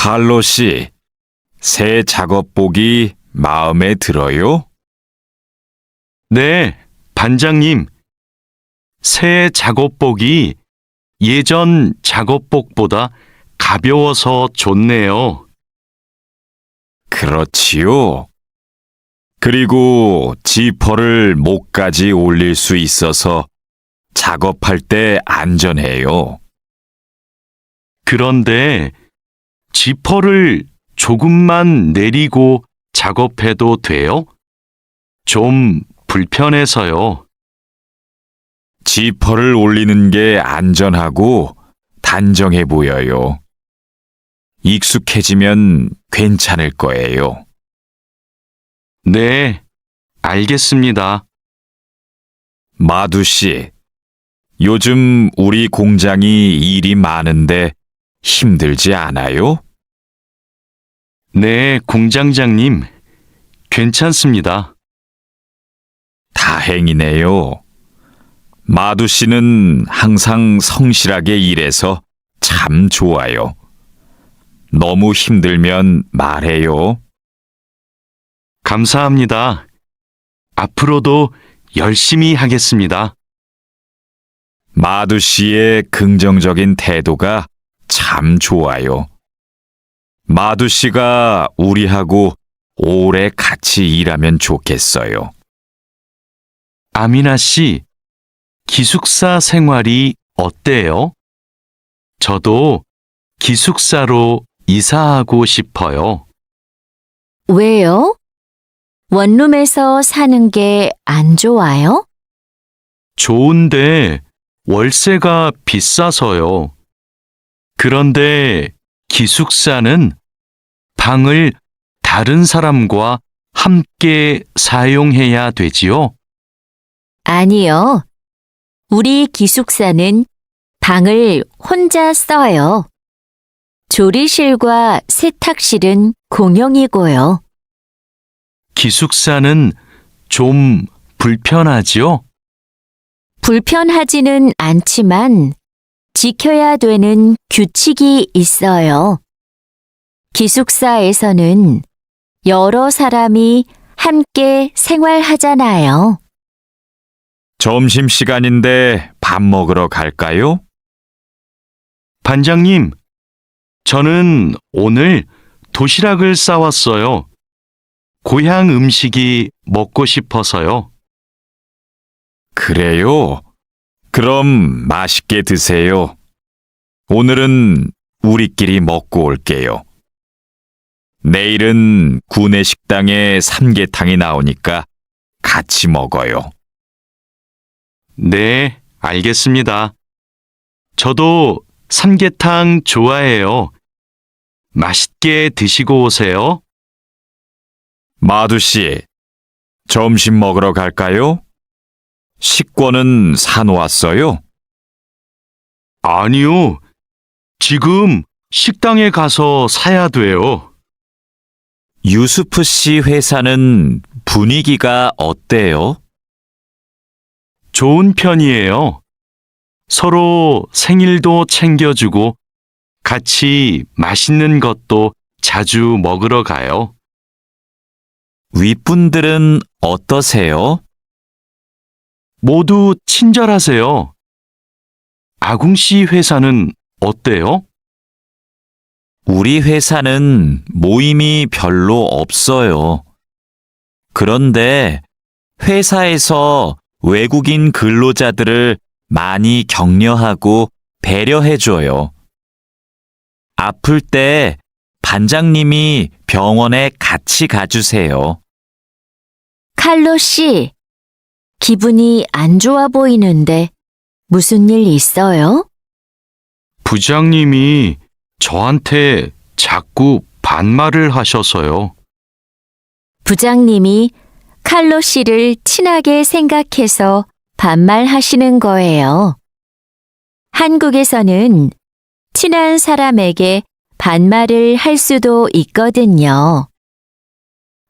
칼로 씨, 새 작업복이 마음에 들어요? 네, 반장님. 새 작업복이 예전 작업복보다 가벼워서 좋네요. 그렇지요. 그리고 지퍼를 목까지 올릴 수 있어서 작업할 때 안전해요. 그런데 지퍼를 조금만 내리고 작업해도 돼요? 좀 불편해서요. 지퍼를 올리는 게 안전하고 단정해 보여요. 익숙해지면 괜찮을 거예요. 네, 알겠습니다. 마두 씨, 요즘 우리 공장이 일이 많은데 힘들지 않아요? 네, 공장장님. 괜찮습니다. 다행이네요. 마두 씨는 항상 성실하게 일해서 참 좋아요. 너무 힘들면 말해요. 감사합니다. 앞으로도 열심히 하겠습니다. 마두 씨의 긍정적인 태도가 참 좋아요. 마두 씨가 우리하고 오래 같이 일하면 좋겠어요. 아미나 씨, 기숙사 생활이 어때요? 저도 기숙사로 이사하고 싶어요. 왜요? 원룸에서 사는 게 안 좋아요? 좋은데 월세가 비싸서요. 그런데 기숙사는 방을 다른 사람과 함께 사용해야 되지요? 아니요. 우리 기숙사는 방을 혼자 써요. 조리실과 세탁실은 공용이고요. 기숙사는 좀 불편하지요? 불편하지는 않지만 지켜야 되는 규칙이 있어요. 기숙사에서는 여러 사람이 함께 생활하잖아요. 점심시간인데 밥 먹으러 갈까요? 반장님, 저는 오늘 도시락을 싸왔어요. 고향 음식이 먹고 싶어서요. 그래요? 그럼 맛있게 드세요. 오늘은 우리끼리 먹고 올게요. 내일은 구내 식당에 삼계탕이 나오니까 같이 먹어요. 네, 알겠습니다. 저도 삼계탕 좋아해요. 맛있게 드시고 오세요. 마두 씨, 점심 먹으러 갈까요? 식권은 사놓았어요? 아니요. 지금 식당에 가서 사야 돼요. 유수프 씨 회사는 분위기가 어때요? 좋은 편이에요. 서로 생일도 챙겨주고 같이 맛있는 것도 자주 먹으러 가요. 윗분들은 어떠세요? 모두 친절하세요. 아궁 씨 회사는 어때요? 우리 회사는 모임이 별로 없어요. 그런데 회사에서 외국인 근로자들을 많이 격려하고 배려해줘요. 아플 때 반장님이 병원에 같이 가주세요. 칼로 씨, 기분이 안 좋아 보이는데 무슨 일 있어요? 부장님이 저한테 자꾸 반말을 하셔서요. 부장님이 칼로 씨를 친하게 생각해서 반말하시는 거예요. 한국에서는 친한 사람에게 반말을 할 수도 있거든요.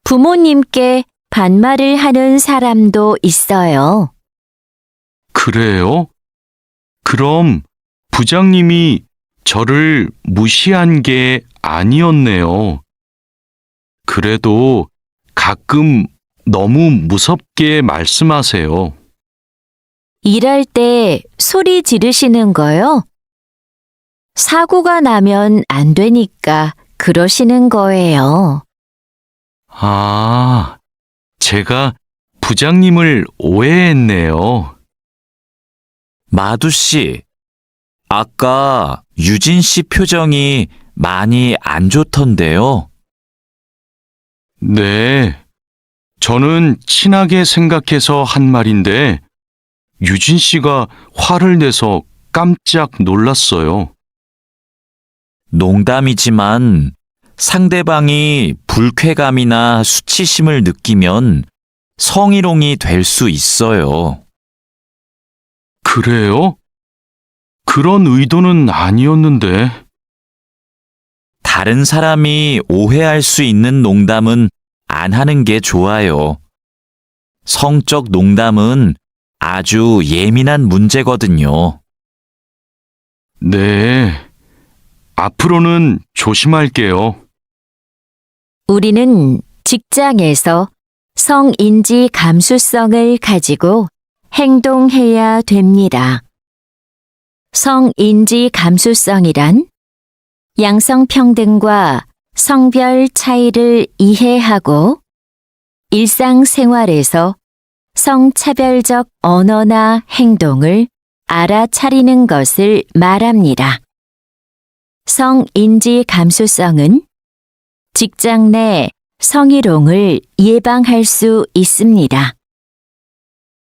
부모님께 반말을 하는 사람도 있어요. 그래요? 그럼 부장님이 저를 무시한 게 아니었네요. 그래도 가끔 너무 무섭게 말씀하세요. 일할 때 소리 지르시는 거요? 사고가 나면 안 되니까 그러시는 거예요. 아, 제가 부장님을 오해했네요. 마두 씨, 아까 유진 씨 표정이 많이 안 좋던데요. 네, 저는 친하게 생각해서 한 말인데, 유진 씨가 화를 내서 깜짝 놀랐어요. 농담이지만 상대방이 불쾌감이나 수치심을 느끼면 성희롱이 될 수 있어요. 그래요? 그런 의도는 아니었는데. 다른 사람이 오해할 수 있는 농담은 안 하는 게 좋아요. 성적 농담은 아주 예민한 문제거든요. 네, 앞으로는 조심할게요. 우리는 직장에서 성인지 감수성을 가지고 행동해야 됩니다. 성인지 감수성이란 양성평등과 성별 차이를 이해하고 일상생활에서 성차별적 언어나 행동을 알아차리는 것을 말합니다. 성인지 감수성은 직장 내 성희롱을 예방할 수 있습니다.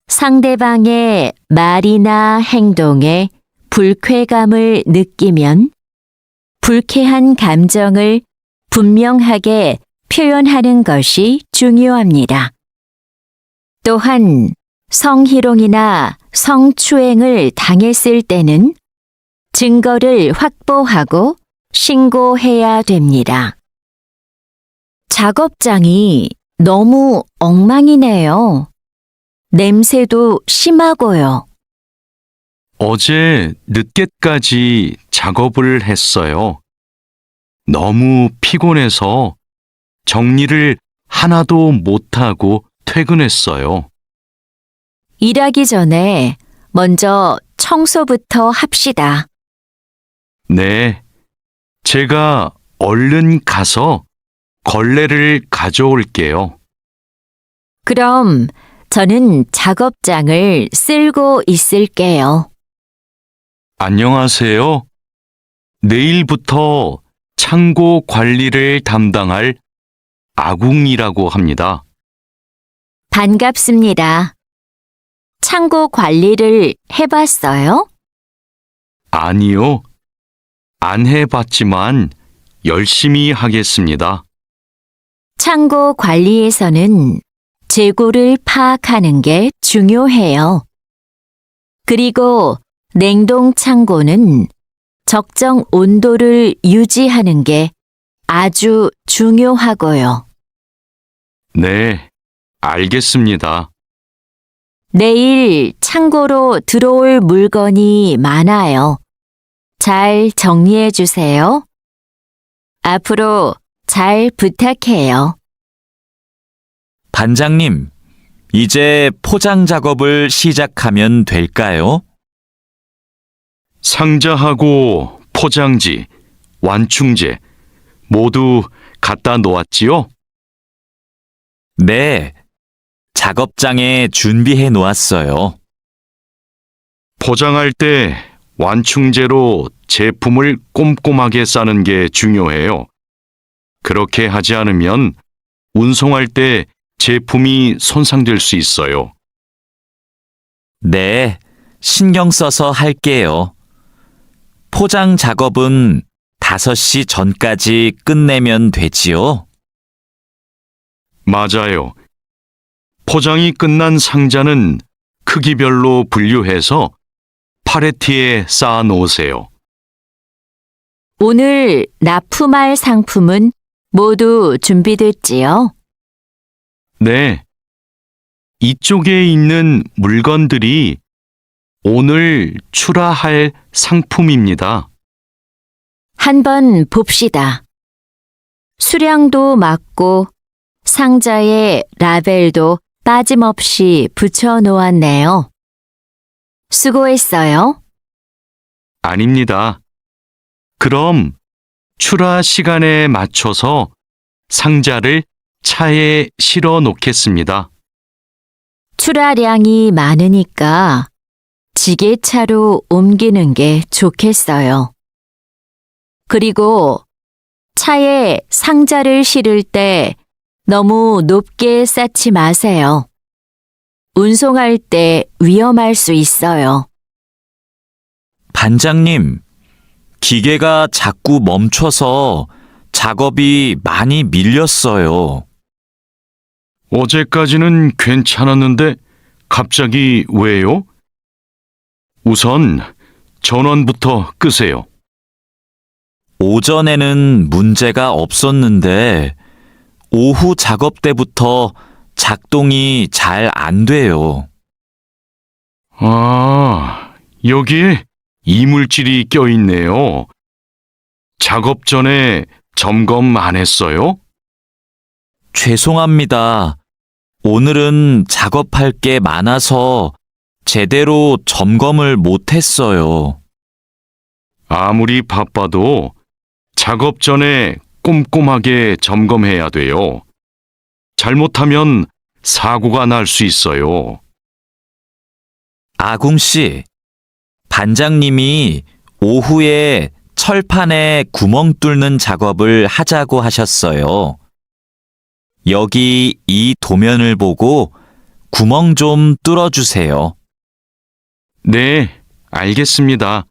상대방의 말이나 행동에 불쾌감을 느끼면 불쾌한 감정을 분명하게 표현하는 것이 중요합니다. 또한 성희롱이나 성추행을 당했을 때는 증거를 확보하고 신고해야 됩니다. 작업장이 너무 엉망이네요. 냄새도 심하고요. 어제 늦게까지 작업을 했어요. 너무 피곤해서 정리를 하나도 못하고 퇴근했어요. 일하기 전에 먼저 청소부터 합시다. 네, 제가 얼른 가서 걸레를 가져올게요. 그럼 저는 작업장을 쓸고 있을게요. 안녕하세요. 내일부터 창고 관리를 담당할 아궁이라고 합니다. 반갑습니다. 창고 관리를 해봤어요? 아니요. 안 해봤지만 열심히 하겠습니다. 창고 관리에서는 재고를 파악하는 게 중요해요. 그리고 냉동 창고는 적정 온도를 유지하는 게 아주 중요하고요. 네, 알겠습니다. 내일 창고로 들어올 물건이 많아요. 잘 정리해 주세요. 앞으로 잘 부탁해요. 반장님, 이제 포장 작업을 시작하면 될까요? 상자하고 포장지, 완충제 모두 갖다 놓았지요? 네, 작업장에 준비해 놓았어요. 포장할 때 완충제로 제품을 꼼꼼하게 싸는 게 중요해요. 그렇게 하지 않으면 운송할 때 제품이 손상될 수 있어요. 네, 신경 써서 할게요. 포장 작업은 5시 전까지 끝내면 되지요? 맞아요. 포장이 끝난 상자는 크기별로 분류해서 팔레트에 쌓아 놓으세요. 오늘 납품할 상품은 모두 준비됐지요? 네. 이쪽에 있는 물건들이 오늘 출하할 상품입니다. 한번 봅시다. 수량도 맞고 상자에 라벨도 빠짐없이 붙여 놓았네요. 수고했어요. 아닙니다. 그럼 출하 시간에 맞춰서 상자를 차에 실어 놓겠습니다. 출하량이 많으니까 지게차로 옮기는 게 좋겠어요. 그리고 차에 상자를 실을 때 너무 높게 쌓지 마세요. 운송할 때 위험할 수 있어요. 반장님, 기계가 자꾸 멈춰서 작업이 많이 밀렸어요. 어제까지는 괜찮았는데 갑자기 왜요? 우선 전원부터 끄세요. 오전에는 문제가 없었는데 오후 작업 때부터 작동이 잘 안 돼요. 아, 여기에 이물질이 껴있네요. 작업 전에 점검 안 했어요? 죄송합니다. 오늘은 작업할 게 많아서 제대로 점검을 못 했어요. 아무리 바빠도 작업 전에 꼼꼼하게 점검해야 돼요. 잘못하면 사고가 날 수 있어요. 아궁 씨, 반장님이 오후에 철판에 구멍 뚫는 작업을 하자고 하셨어요. 여기 이 도면을 보고 구멍 좀 뚫어주세요. 네, 알겠습니다.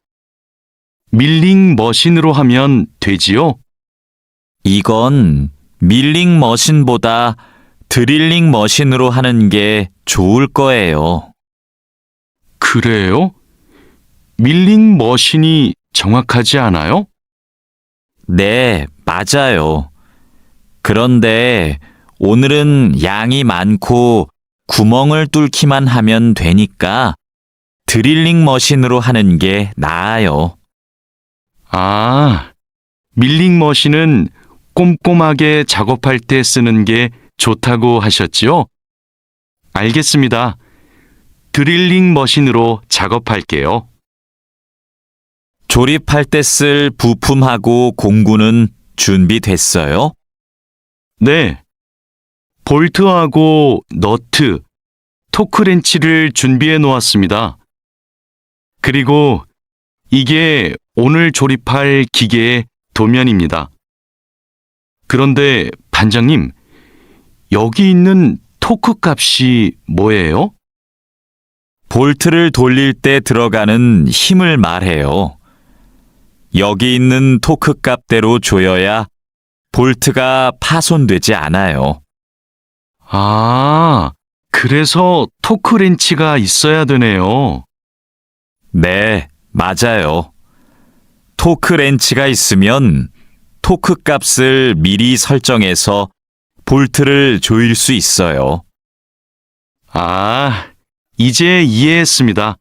밀링 머신으로 하면 되지요? 이건 밀링 머신보다 드릴링 머신으로 하는 게 좋을 거예요. 그래요? 밀링 머신이 정확하지 않아요? 네, 맞아요. 그런데 오늘은 양이 많고 구멍을 뚫기만 하면 되니까 드릴링 머신으로 하는 게 나아요. 아, 밀링 머신은 꼼꼼하게 작업할 때 쓰는 게 좋다고 하셨지요? 알겠습니다. 드릴링 머신으로 작업할게요. 조립할 때 쓸 부품하고 공구는 준비됐어요? 네. 볼트하고 너트, 토크렌치를 준비해 놓았습니다. 그리고 이게 오늘 조립할 기계의 도면입니다. 그런데 반장님, 여기 있는 토크 값이 뭐예요? 볼트를 돌릴 때 들어가는 힘을 말해요. 여기 있는 토크 값대로 조여야 볼트가 파손되지 않아요. 아, 그래서 토크렌치가 있어야 되네요. 네, 맞아요. 토크 렌치가 있으면 토크 값을 미리 설정해서 볼트를 조일 수 있어요. 아, 이제 이해했습니다.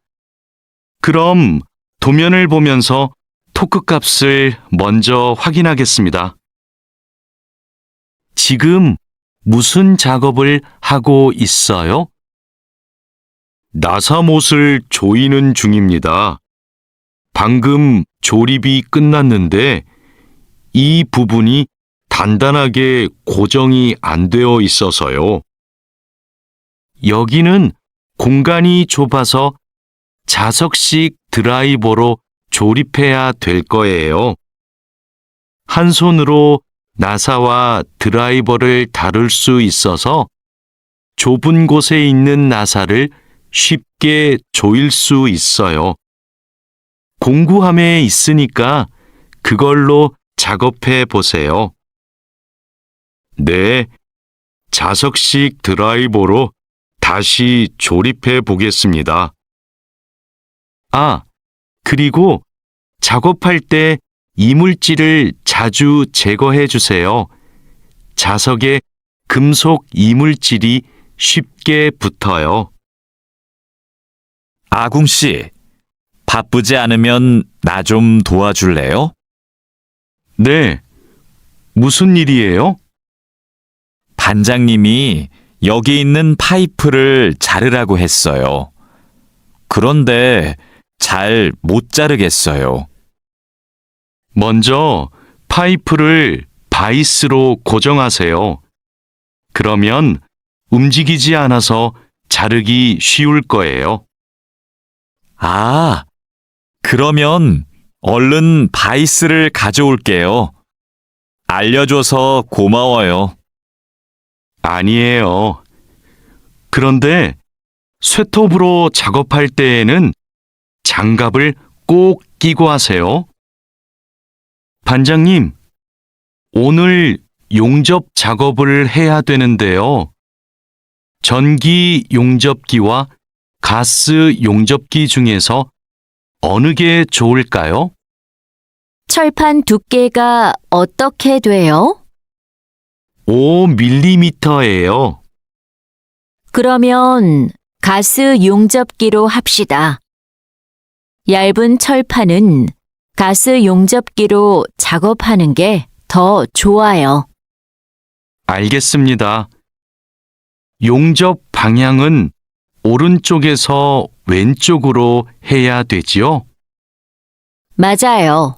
그럼 도면을 보면서 토크 값을 먼저 확인하겠습니다. 지금 무슨 작업을 하고 있어요? 나사못을 조이는 중입니다. 방금 조립이 끝났는데 이 부분이 단단하게 고정이 안 되어 있어서요. 여기는 공간이 좁아서 자석식 드라이버로 조립해야 될 거예요. 한 손으로 나사와 드라이버를 다룰 수 있어서 좁은 곳에 있는 나사를 쉽게 조일 수 있어요. 공구함에 있으니까 그걸로 작업해 보세요. 네, 자석식 드라이버로 다시 조립해 보겠습니다. 아, 그리고 작업할 때 이물질을 자주 제거해 주세요. 자석에 금속 이물질이 쉽게 붙어요. 아궁 씨, 바쁘지 않으면 나 좀 도와줄래요? 네. 무슨 일이에요? 반장님이 여기 있는 파이프를 자르라고 했어요. 그런데 잘 못 자르겠어요. 먼저 파이프를 바이스로 고정하세요. 그러면 움직이지 않아서 자르기 쉬울 거예요. 아, 그러면 얼른 바이스를 가져올게요. 알려줘서 고마워요. 아니에요. 그런데 쇠톱으로 작업할 때에는 장갑을 꼭 끼고 하세요. 반장님, 오늘 용접 작업을 해야 되는데요. 전기 용접기와 가스 용접기 중에서 어느 게 좋을까요? 철판 두께가 어떻게 돼요? 5mm예요. 그러면 가스 용접기로 합시다. 얇은 철판은 가스 용접기로 작업하는 게 더 좋아요. 알겠습니다. 용접 방향은 오른쪽에서 왼쪽으로 해야 되지요? 맞아요.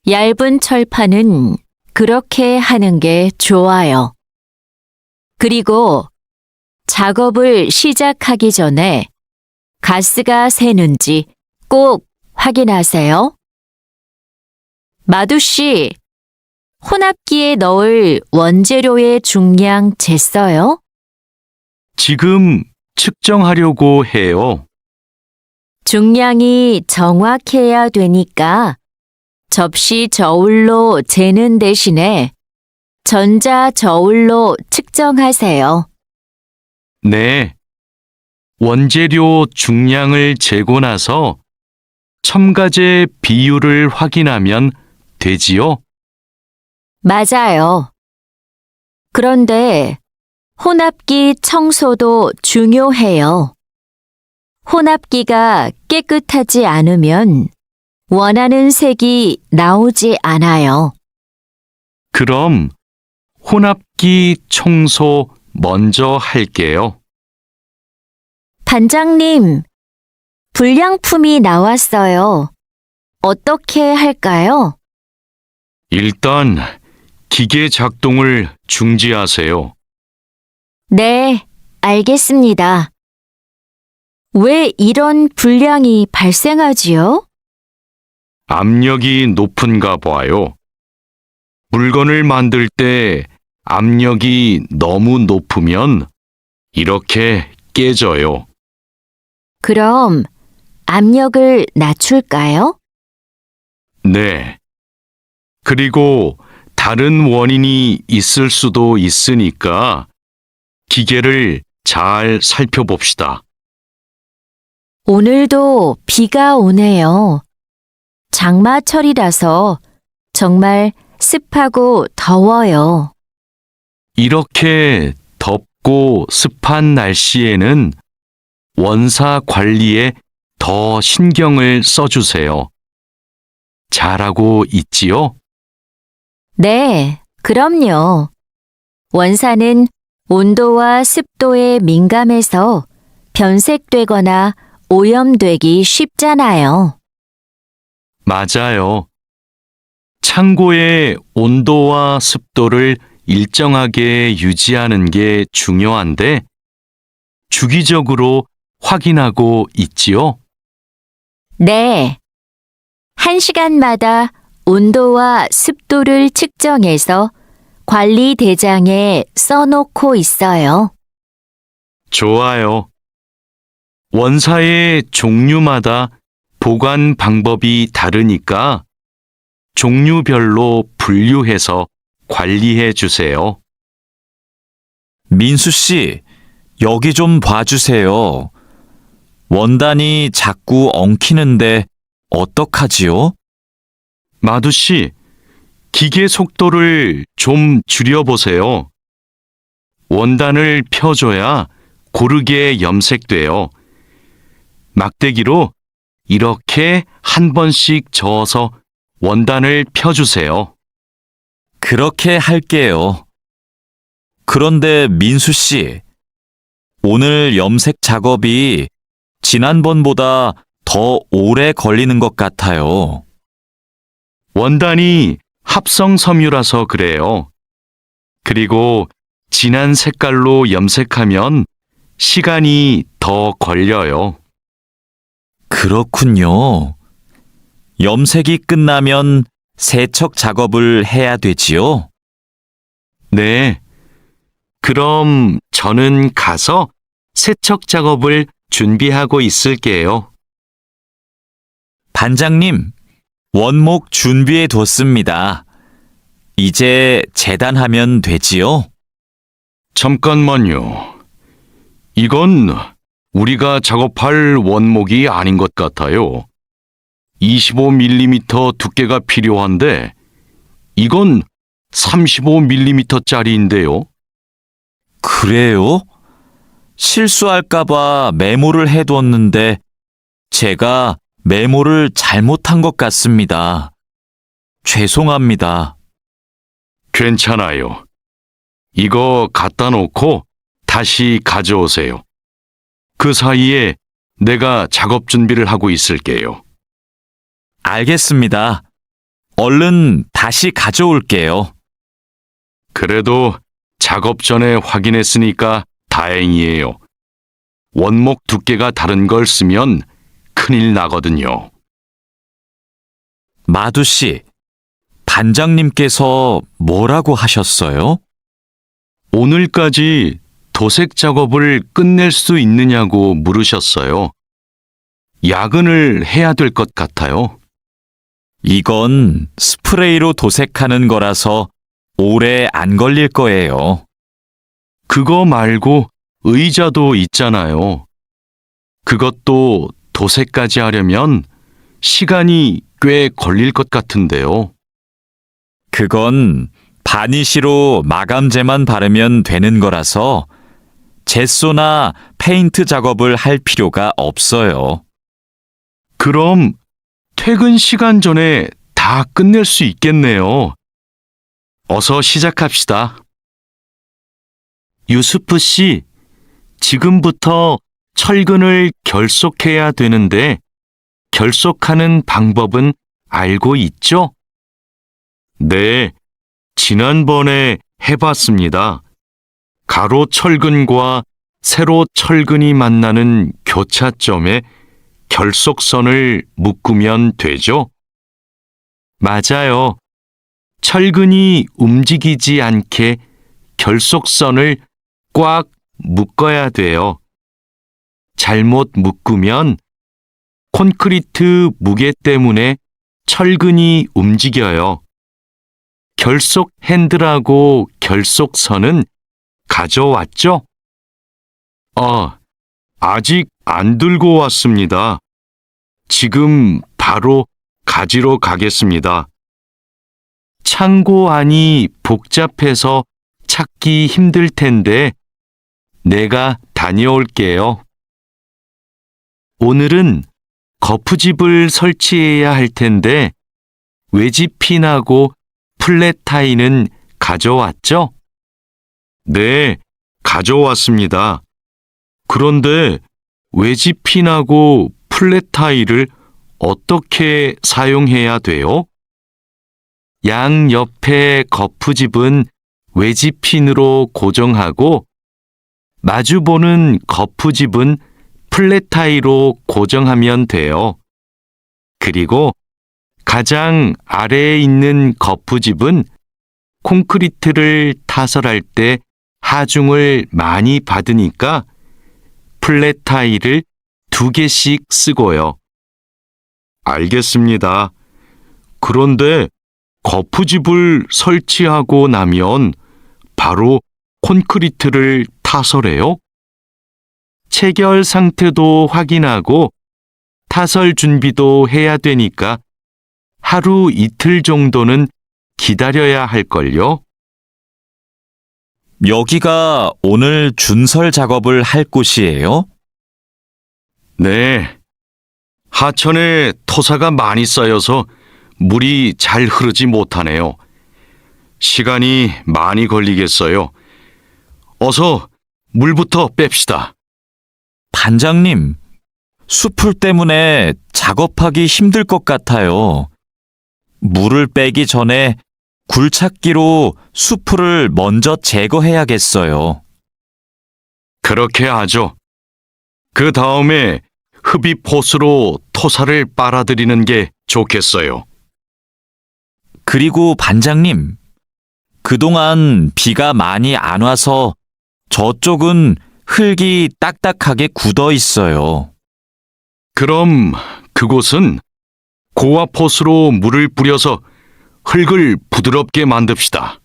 얇은 철판은 그렇게 하는 게 좋아요. 그리고 작업을 시작하기 전에 가스가 새는지 꼭 확인하세요. 마두 씨, 혼합기에 넣을 원재료의 중량 쟀어요? 지금 측정하려고 해요. 중량이 정확해야 되니까 접시 저울로 재는 대신에 전자 저울로 측정하세요. 네. 원재료 중량을 재고 나서 첨가제 비율을 확인하면 되지요? 맞아요. 그런데 혼합기 청소도 중요해요. 혼합기가 깨끗하지 않으면 원하는 색이 나오지 않아요. 그럼 혼합기 청소 먼저 할게요. 반장님, 불량품이 나왔어요. 어떻게 할까요? 일단 기계 작동을 중지하세요. 네, 알겠습니다. 왜 이런 불량이 발생하지요? 압력이 높은가 봐요. 물건을 만들 때 압력이 너무 높으면 이렇게 깨져요. 그럼 압력을 낮출까요? 네. 그리고 다른 원인이 있을 수도 있으니까 기계를 잘 살펴봅시다. 오늘도 비가 오네요. 장마철이라서 정말 습하고 더워요. 이렇게 덥고 습한 날씨에는 원사 관리에 더 신경을 써주세요. 잘하고 있지요? 네, 그럼요. 원사는 온도와 습도에 민감해서 변색되거나 오염되기 쉽잖아요. 맞아요. 창고의 온도와 습도를 일정하게 유지하는 게 중요한데 주기적으로 확인하고 있지요? 네. 1시간마다 온도와 습도를 측정해서 관리 대장에 써놓고 있어요. 좋아요. 원사의 종류마다 보관 방법이 다르니까 종류별로 분류해서 관리해 주세요. 민수 씨, 여기 좀 봐주세요. 원단이 자꾸 엉키는데 어떡하지요? 마두 씨, 기계 속도를 좀 줄여보세요. 원단을 펴줘야 고르게 염색돼요. 막대기로 이렇게 한 번씩 저어서 원단을 펴주세요. 그렇게 할게요. 그런데 민수 씨, 오늘 염색 작업이 지난번보다 더 오래 걸리는 것 같아요. 원단이 합성 섬유라서 그래요. 그리고 진한 색깔로 염색하면 시간이 더 걸려요. 그렇군요. 염색이 끝나면 세척 작업을 해야 되지요? 네. 그럼 저는 가서 세척 작업을 준비하고 있을게요. 반장님, 원목 준비해 뒀습니다. 이제 재단하면 되지요? 잠깐만요. 이건 우리가 작업할 원목이 아닌 것 같아요. 25mm 두께가 필요한데 이건 35mm짜리인데요. 그래요? 실수할까봐 메모를 해뒀는데 제가 메모를 잘못한 것 같습니다. 죄송합니다. 괜찮아요. 이거 갖다 놓고 다시 가져오세요. 그 사이에 내가 작업 준비를 하고 있을게요. 알겠습니다. 얼른 다시 가져올게요. 그래도 작업 전에 확인했으니까 다행이에요. 원목 두께가 다른 걸 쓰면 큰일 나거든요. 마두 씨, 반장님께서 뭐라고 하셨어요? 오늘까지 도색 작업을 끝낼 수 있느냐고 물으셨어요. 야근을 해야 될 것 같아요. 이건 스프레이로 도색하는 거라서 오래 안 걸릴 거예요. 그거 말고 의자도 있잖아요. 그것도 도색까지 하려면 시간이 꽤 걸릴 것 같은데요. 그건 바니쉬로 마감제만 바르면 되는 거라서 젯소나 페인트 작업을 할 필요가 없어요. 그럼 퇴근 시간 전에 다 끝낼 수 있겠네요. 어서 시작합시다. 유수프 씨, 지금부터 철근을 결속해야 되는데 결속하는 방법은 알고 있죠? 네, 지난번에 해봤습니다. 가로 철근과 세로 철근이 만나는 교차점에 결속선을 묶으면 되죠? 맞아요. 철근이 움직이지 않게 결속선을 꽉 묶어야 돼요. 잘못 묶으면 콘크리트 무게 때문에 철근이 움직여요. 결속 핸들하고 결속선은 가져왔죠? 아직 안 들고 왔습니다. 지금 바로 가지러 가겠습니다. 창고 안이 복잡해서 찾기 힘들 텐데 내가 다녀올게요. 오늘은 거푸집을 설치해야 할 텐데 외지핀하고 플랫타이는 가져왔죠? 네, 가져왔습니다. 그런데 외지핀하고 플랫타이를 어떻게 사용해야 돼요? 양옆의 거푸집은 외지핀으로 고정하고 마주보는 거푸집은 플랫타이로 고정하면 돼요. 그리고 가장 아래에 있는 거푸집은 콘크리트를 타설할 때 하중을 많이 받으니까 플랫타이를 2개씩 쓰고요. 알겠습니다. 그런데 거푸집을 설치하고 나면 바로 콘크리트를 타설해요? 체결 상태도 확인하고 타설 준비도 해야 되니까 하루 이틀 정도는 기다려야 할걸요? 여기가 오늘 준설 작업을 할 곳이에요? 네. 하천에 토사가 많이 쌓여서 물이 잘 흐르지 못하네요. 시간이 많이 걸리겠어요. 어서 물부터 뺍시다. 반장님, 숲풀 때문에 작업하기 힘들 것 같아요. 물을 빼기 전에 굴착기로 숲풀을 먼저 제거해야겠어요. 그렇게 하죠. 그 다음에 흡입 호스로 토사를 빨아들이는 게 좋겠어요. 그리고 반장님, 그동안 비가 많이 안 와서 저쪽은 흙이 딱딱하게 굳어 있어요. 그럼 그곳은 고압 호스로 물을 뿌려서 흙을 부드럽게 만듭시다.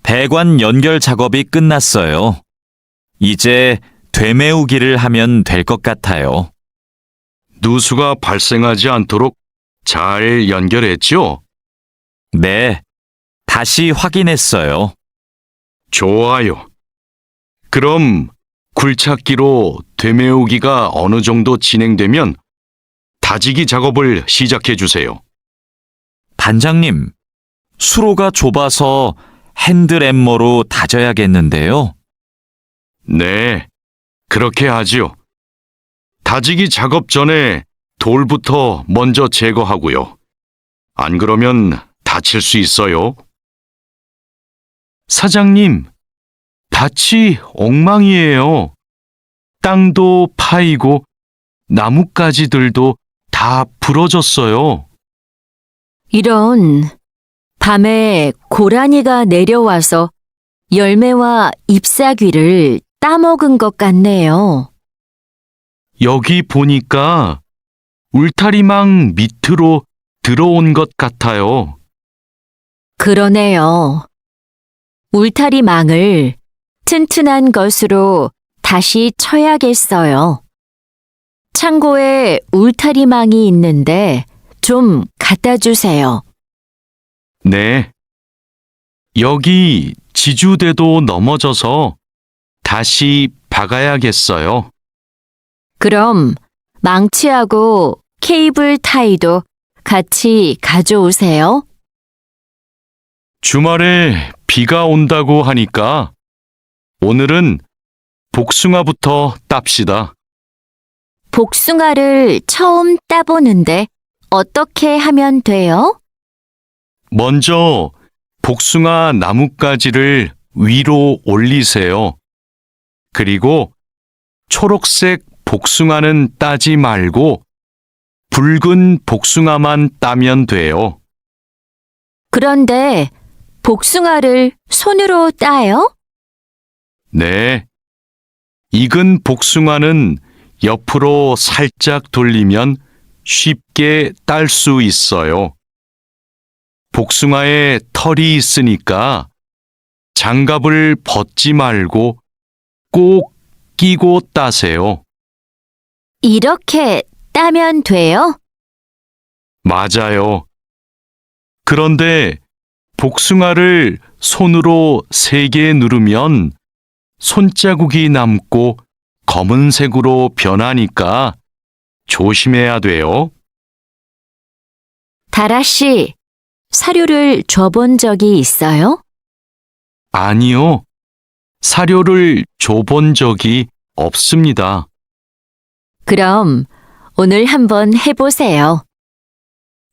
배관 연결 작업이 끝났어요. 이제 되메우기를 하면 될 것 같아요. 누수가 발생하지 않도록 잘 연결했죠? 네, 다시 확인했어요. 좋아요. 그럼 굴착기로 되메우기가 어느 정도 진행되면 다지기 작업을 시작해 주세요. 반장님, 수로가 좁아서 핸드램머로 다져야겠는데요. 네, 그렇게 하지요. 다지기 작업 전에 돌부터 먼저 제거하고요. 안 그러면 다칠 수 있어요. 사장님, 밭이 엉망이에요. 땅도 파이고 나뭇가지들도 다 부러졌어요. 이런, 밤에 고라니가 내려와서 열매와 잎사귀를 따먹은 것 같네요. 여기 보니까 울타리망 밑으로 들어온 것 같아요. 그러네요. 울타리망을 튼튼한 것으로 다시 쳐야겠어요. 창고에 울타리망이 있는데 좀 갖다 주세요. 네. 여기 지주대도 넘어져서 다시 박아야겠어요. 그럼 망치하고 케이블 타이도 같이 가져오세요. 주말에 비가 온다고 하니까 오늘은 복숭아부터 땁시다. 복숭아를 처음 따보는데 어떻게 하면 돼요? 먼저 복숭아 나뭇가지를 위로 올리세요. 그리고 초록색 복숭아는 따지 말고 붉은 복숭아만 따면 돼요. 그런데 복숭아를 손으로 따요? 네. 익은 복숭아는 옆으로 살짝 돌리면 쉽게 딸 수 있어요. 복숭아에 털이 있으니까 장갑을 벗지 말고 꼭 끼고 따세요. 이렇게 따면 돼요? 맞아요. 그런데 복숭아를 손으로 세게 누르면 손자국이 남고 검은색으로 변하니까 조심해야 돼요. 다라 씨, 사료를 줘본 적이 있어요? 아니요. 사료를 줘본 적이 없습니다. 그럼 오늘 한번 해보세요.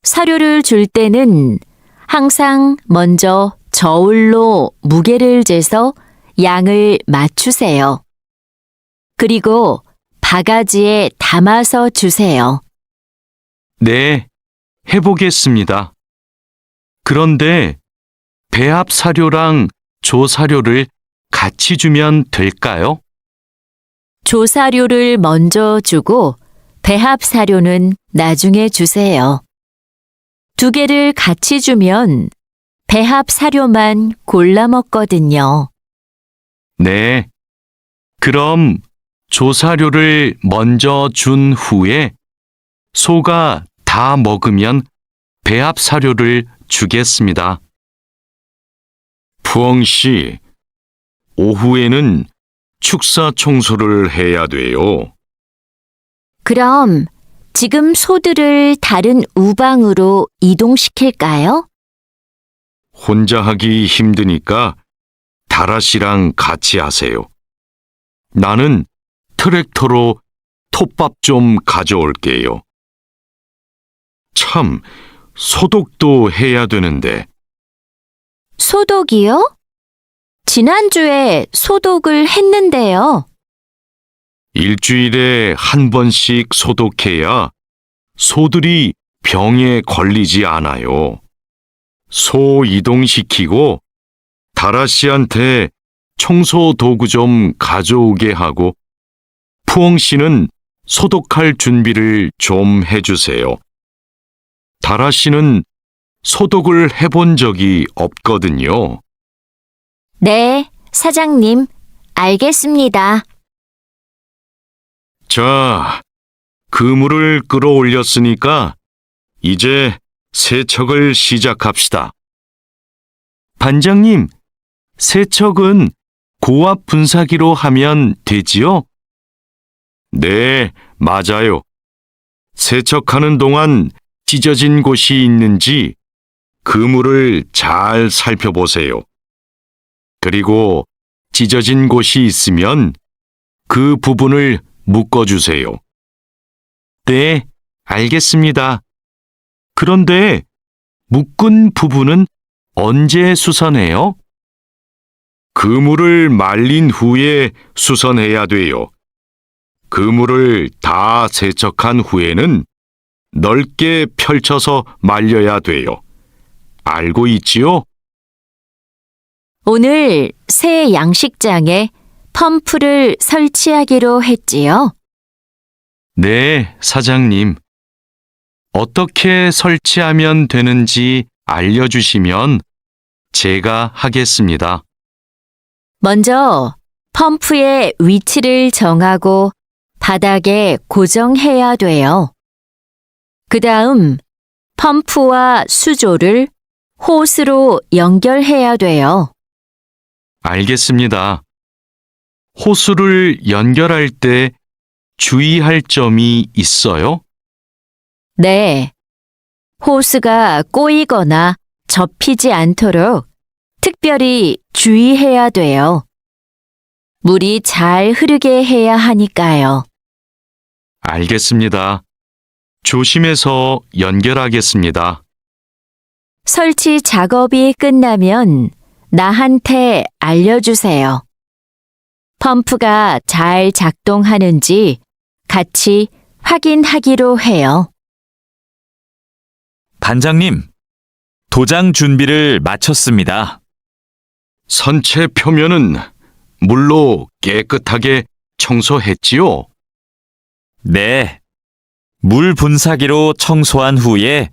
사료를 줄 때는 항상 먼저 저울로 무게를 재서 양을 맞추세요. 그리고 바가지에 담아서 주세요. 네, 해보겠습니다. 그런데 배합 사료랑 조사료를 같이 주면 될까요? 조사료를 먼저 주고 배합 사료는 나중에 주세요. 두 개를 같이 주면 배합 사료만 골라 먹거든요. 네. 그럼 조사료를 먼저 준 후에 소가 다 먹으면 배합 사료를 주겠습니다. 푸엉 씨, 오후에는 축사 청소를 해야 돼요. 그럼 지금 소들을 다른 우방으로 이동시킬까요? 혼자 하기 힘드니까 다라 씨랑 같이 하세요. 나는 트랙터로 톱밥 좀 가져올게요. 참, 소독도 해야 되는데. 소독이요? 지난주에 소독을 했는데요. 일주일에 한 번씩 소독해야 소들이 병에 걸리지 않아요. 소 이동시키고 다라 씨한테 청소 도구 좀 가져오게 하고 푸엉 씨는 소독할 준비를 좀 해주세요. 다라 씨는 소독을 해본 적이 없거든요. 네, 사장님. 알겠습니다. 자, 그물을 끌어올렸으니까 이제 세척을 시작합시다. 반장님, 세척은 고압 분사기로 하면 되지요? 네, 맞아요. 세척하는 동안 찢어진 곳이 있는지 그물을 잘 살펴보세요. 그리고 찢어진 곳이 있으면 그 부분을 묶어주세요. 네, 알겠습니다. 그런데 묶은 부분은 언제 수선해요? 그물을 말린 후에 수선해야 돼요. 그물을 다 세척한 후에는 넓게 펼쳐서 말려야 돼요. 알고 있지요? 오늘 새 양식장에 펌프를 설치하기로 했지요. 네, 사장님. 어떻게 설치하면 되는지 알려주시면 제가 하겠습니다. 먼저 펌프의 위치를 정하고 바닥에 고정해야 돼요. 그 다음 펌프와 수조를 호스로 연결해야 돼요. 알겠습니다. 호스를 연결할 때 주의할 점이 있어요? 네. 호스가 꼬이거나 접히지 않도록 특별히 주의해야 돼요. 물이 잘 흐르게 해야 하니까요. 알겠습니다. 조심해서 연결하겠습니다. 설치 작업이 끝나면 나한테 알려주세요. 펌프가 잘 작동하는지 같이 확인하기로 해요. 반장님, 도장 준비를 마쳤습니다. 선체 표면은 물로 깨끗하게 청소했지요? 네. 물 분사기로 청소한 후에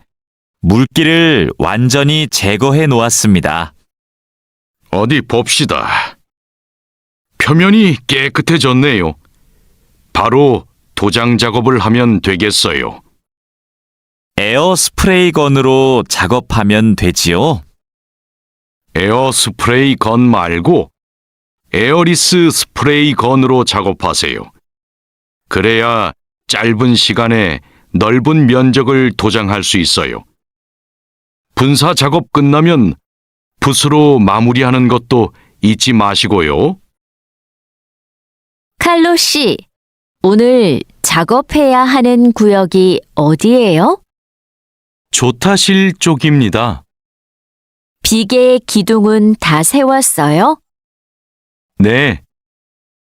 물기를 완전히 제거해 놓았습니다. 어디 봅시다. 표면이 깨끗해졌네요. 바로 도장 작업을 하면 되겠어요. 에어 스프레이 건으로 작업하면 되지요? 에어 스프레이 건 말고 에어리스 스프레이 건으로 작업하세요. 그래야 짧은 시간에 넓은 면적을 도장할 수 있어요. 분사 작업 끝나면 붓으로 마무리하는 것도 잊지 마시고요. 칼로 씨, 오늘 작업해야 하는 구역이 어디예요? 조타실 쪽입니다. 비계 기둥은 다 세웠어요? 네.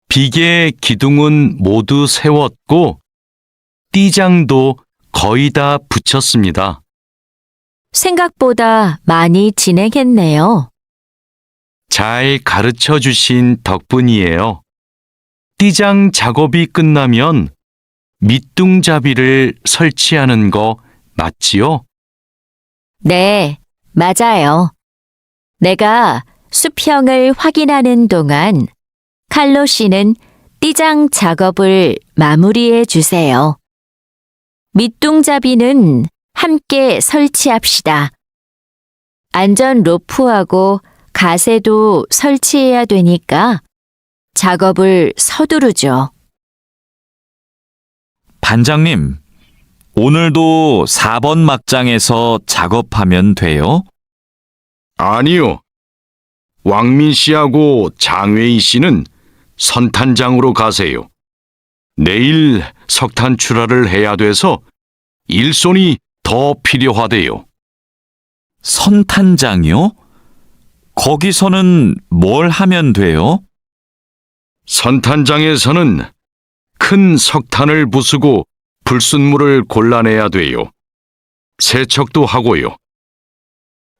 비계 기둥은 모두 세웠고 띠장도 거의 다 붙였습니다. 생각보다 많이 진행했네요. 잘 가르쳐 주신 덕분이에요. 띠장 작업이 끝나면 밑둥잡이를 설치하는 거 맞지요? 네, 맞아요. 내가 수평을 확인하는 동안 칼로 씨는 띠장 작업을 마무리해 주세요. 밑둥잡이는 함께 설치합시다. 안전 로프하고 가세도 설치해야 되니까 작업을 서두르죠. 반장님, 오늘도 4번 막장에서 작업하면 돼요? 아니요. 왕민 씨하고 장외희 씨는 선탄장으로 가세요. 내일 석탄 출하를 해야 돼서 일손이 더 필요하대요. 선탄장이요? 거기서는 뭘 하면 돼요? 선탄장에서는 큰 석탄을 부수고 불순물을 골라내야 돼요. 세척도 하고요.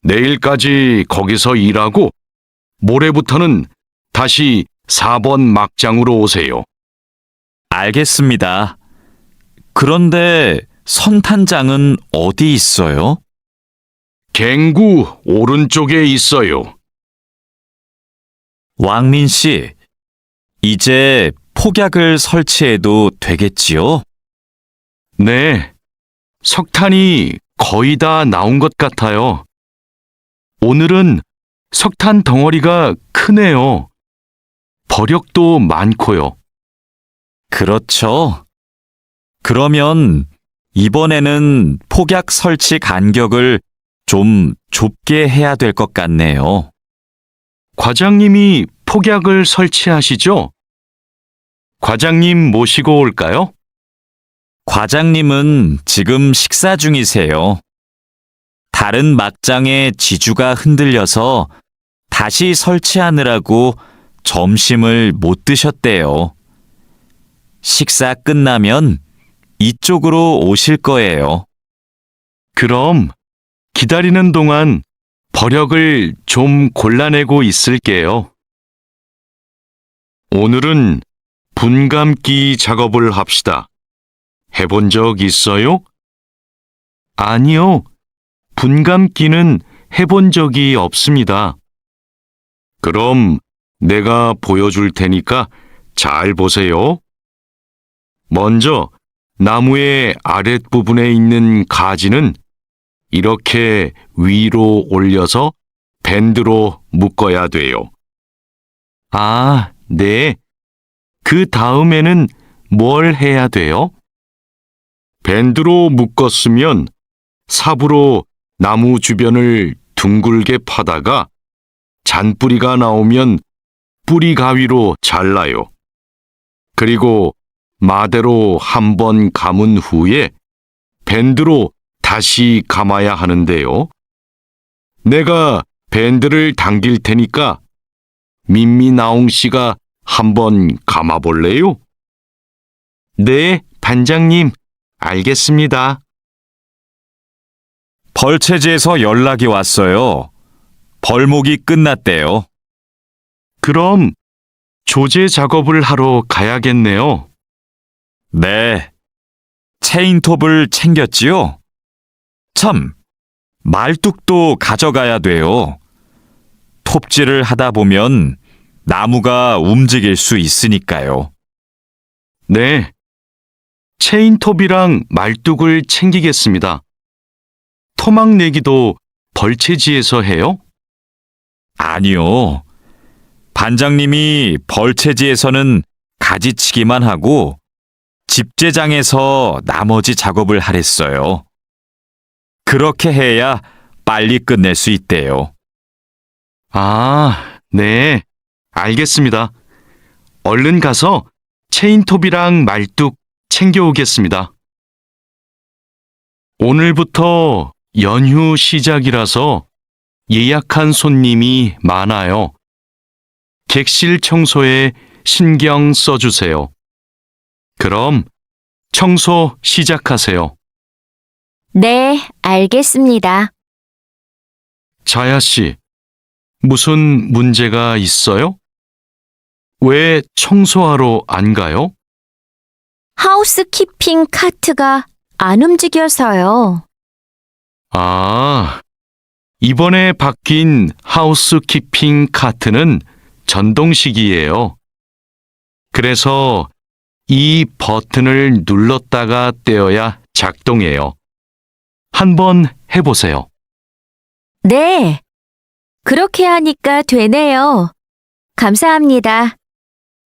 내일까지 거기서 일하고 모레부터는 다시 4번 막장으로 오세요. 알겠습니다. 그런데 선탄장은 어디 있어요? 갱구 오른쪽에 있어요. 왕민 씨, 이제 폭약을 설치해도 되겠지요? 네, 석탄이 거의 다 나온 것 같아요. 오늘은 석탄 덩어리가 크네요. 버력도 많고요. 그렇죠. 그러면 이번에는 폭약 설치 간격을 좀 좁게 해야 될 것 같네요. 과장님이 폭약을 설치하시죠? 과장님 모시고 올까요? 과장님은 지금 식사 중이세요. 다른 막장의 지주가 흔들려서 다시 설치하느라고 점심을 못 드셨대요. 식사 끝나면 이쪽으로 오실 거예요. 그럼 기다리는 동안 버력을 좀 골라내고 있을게요. 오늘은 분감기 작업을 합시다. 해본 적 있어요? 아니요. 분감기는 해본 적이 없습니다. 그럼 내가 보여줄 테니까 잘 보세요. 먼저 나무의 아랫부분에 있는 가지는 이렇게 위로 올려서 밴드로 묶어야 돼요. 아, 네. 그 다음에는 뭘 해야 돼요? 밴드로 묶었으면 삽으로 나무 주변을 둥글게 파다가 잔뿌리가 나오면 뿌리 가위로 잘라요. 그리고 마대로 한 번 감은 후에 밴드로 다시 감아야 하는데요. 내가 밴드를 당길 테니까 민미나옹 씨가 한번 감아볼래요? 네, 반장님, 알겠습니다. 벌채지에서 연락이 왔어요. 벌목이 끝났대요. 그럼 조제 작업을 하러 가야겠네요. 네. 체인톱을 챙겼지요? 참, 말뚝도 가져가야 돼요. 톱질을 하다 보면 나무가 움직일 수 있으니까요. 네. 체인톱이랑 말뚝을 챙기겠습니다. 토막 내기도 벌채지에서 해요? 아니요. 반장님이 벌채지에서는 가지치기만 하고 집재장에서 나머지 작업을 하랬어요. 그렇게 해야 빨리 끝낼 수 있대요. 아, 네. 알겠습니다. 얼른 가서 체인톱이랑 말뚝 챙겨오겠습니다. 오늘부터 연휴 시작이라서 예약한 손님이 많아요. 객실 청소에 신경 써주세요. 그럼 청소 시작하세요. 네, 알겠습니다. 자야 씨, 무슨 문제가 있어요? 왜 청소하러 안 가요? 하우스키핑 카트가 안 움직여서요. 아, 이번에 바뀐 하우스키핑 카트는 전동식이에요. 그래서 이 버튼을 눌렀다가 떼어야 작동해요. 한번 해보세요. 네, 그렇게 하니까 되네요. 감사합니다.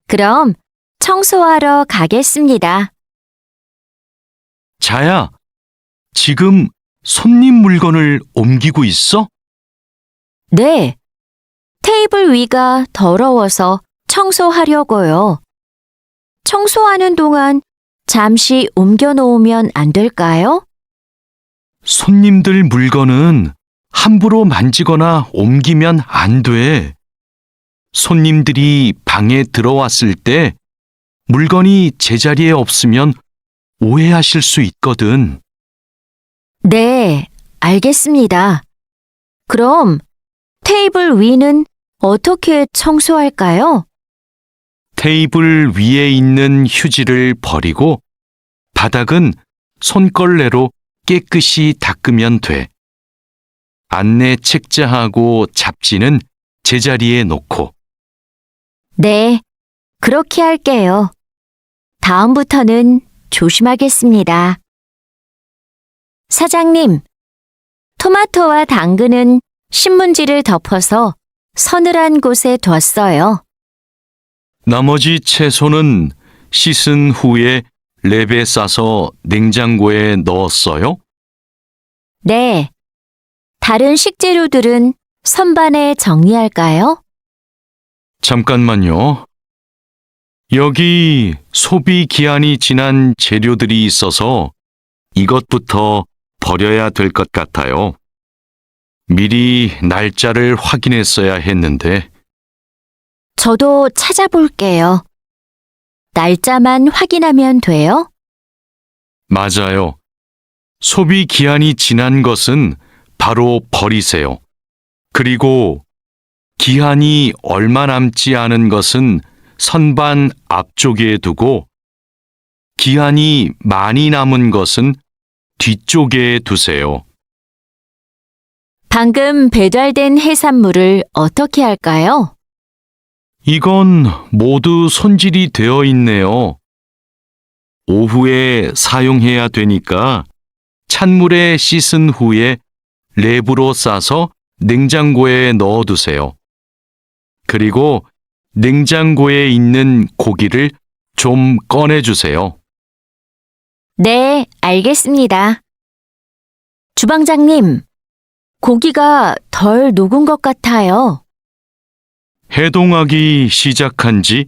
그럼 청소하러 가겠습니다. 자야, 지금 손님 물건을 옮기고 있어? 네. 테이블 위가 더러워서 청소하려고요. 청소하는 동안 잠시 옮겨 놓으면 안 될까요? 손님들 물건은 함부로 만지거나 옮기면 안 돼. 손님들이 방에 들어왔을 때 물건이 제자리에 없으면 오해하실 수 있거든. 네, 알겠습니다. 그럼 테이블 위는 어떻게 청소할까요? 테이블 위에 있는 휴지를 버리고 바닥은 손걸레로 깨끗이 닦으면 돼. 안내 책자하고 잡지는 제자리에 놓고. 네, 그렇게 할게요. 다음부터는 조심하겠습니다. 사장님, 토마토와 당근은 신문지를 덮어서 서늘한 곳에 뒀어요. 나머지 채소는 씻은 후에 랩에 싸서 냉장고에 넣었어요? 네. 다른 식재료들은 선반에 정리할까요? 잠깐만요. 여기 소비 기한이 지난 재료들이 있어서 이것부터 버려야 될 것 같아요. 미리 날짜를 확인했어야 했는데. 저도 찾아볼게요. 날짜만 확인하면 돼요? 맞아요. 소비 기한이 지난 것은 바로 버리세요. 그리고 기한이 얼마 남지 않은 것은 선반 앞쪽에 두고 기한이 많이 남은 것은 뒤쪽에 두세요. 방금 배달된 해산물을 어떻게 할까요? 이건 모두 손질이 되어 있네요. 오후에 사용해야 되니까 찬물에 씻은 후에 랩으로 싸서 냉장고에 넣어두세요. 그리고 냉장고에 있는 고기를 좀 꺼내주세요. 네, 알겠습니다. 주방장님, 고기가 덜 녹은 것 같아요. 해동하기 시작한 지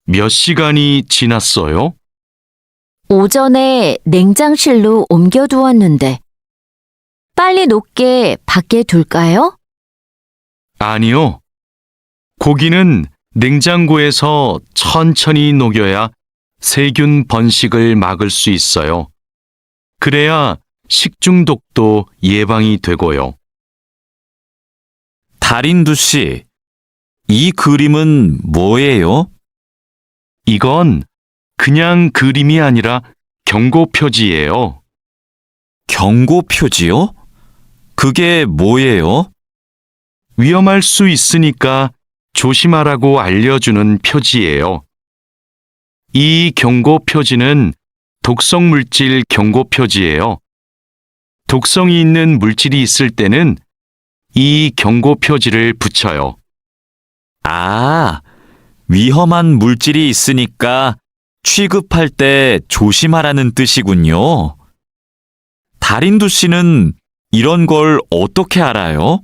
몇 시간이 지났어요? 오전에 냉장실로 옮겨두었는데, 빨리 녹게 밖에 둘까요? 아니요. 고기는 냉장고에서 천천히 녹여야 세균 번식을 막을 수 있어요. 그래야 식중독도 예방이 되고요. 달인두 씨, 이 그림은 뭐예요? 이건 그냥 그림이 아니라 경고 표지예요. 경고 표지요? 그게 뭐예요? 위험할 수 있으니까 조심하라고 알려주는 표지예요. 이 경고 표지는 독성 물질 경고 표지예요. 독성이 있는 물질이 있을 때는 이 경고 표지를 붙여요. 아, 위험한 물질이 있으니까 취급할 때 조심하라는 뜻이군요. 달인두 씨는 이런 걸 어떻게 알아요?